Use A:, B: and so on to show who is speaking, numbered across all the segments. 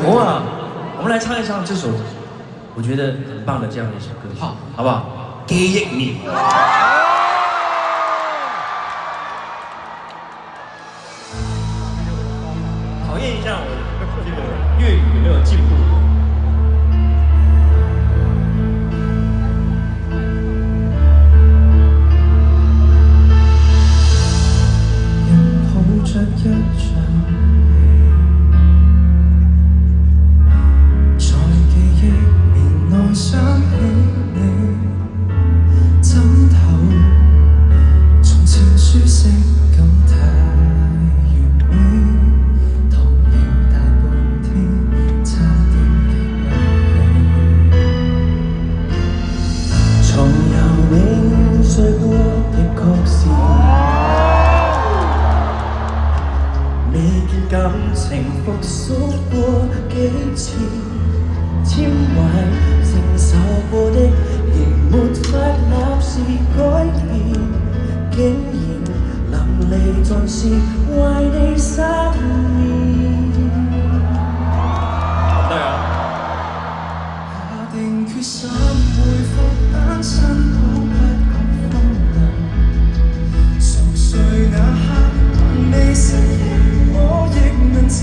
A: 我们来唱一唱这首我觉得很棒的这样的一首歌曲，好不好？記憶面。考验一下我这个粤语有没有进步。
B: 人抱着一場在記憶面內想起你，枕頭從前舒適感太完美，躺了大半天，差點記起。床遊你睡過，亦確是未見感情復甦過幾次，簽壞承受過的，仍沒法立時改變，竟然淋漓盡是為你失眠。
A: 加油！
B: 下定決心恢復單身，都不覺荒涼。熟睡那刻還未實現，我亦能靜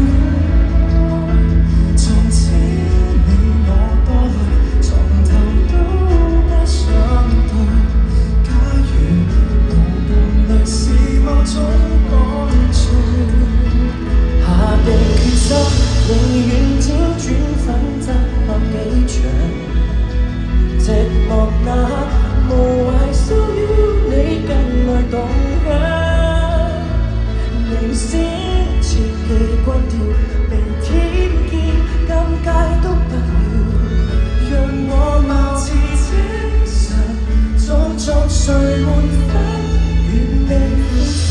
B: 養。從此你我多累，床頭都不想對。假如無伴侶是某種乾脆，下定決心永遠輾轉反側百幾場，寂寞那刻無謂騷擾你更愛動響，明顯切記關掉，明天見尷尬都不要，讓我貌似正常，裝作睡滿分，遠離歡笑。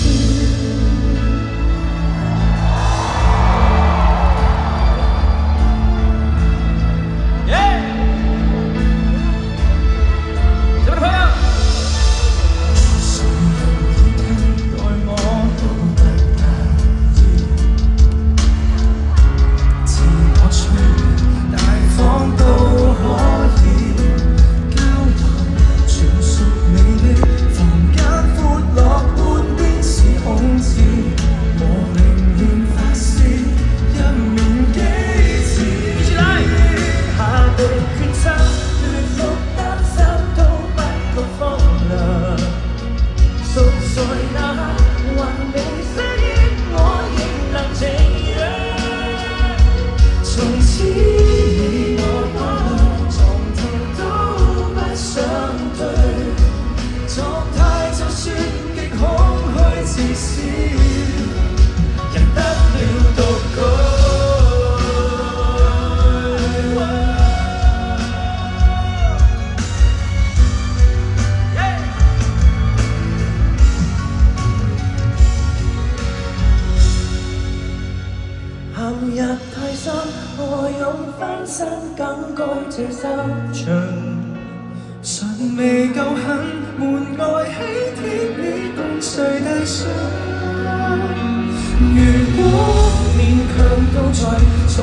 A: 什么朋友？
B: 誰人已替代我都不介意，自我催眠大方都可以，交流全屬美麗，房間闊落半邊是空置，我寧願發泄一面幾次。
A: 一起來！
B: 下定決心，越復擔心都不覺荒涼。熟睡那刻還未失憶，我亦能靜養。從此你我多累，床頭都不想對，狀態就算極空虛至少，人得了獨居。陷入太深，何用翻身，更該這收場。尚未夠狠，門外喜帖已共誰遞上。如果勉強都在，從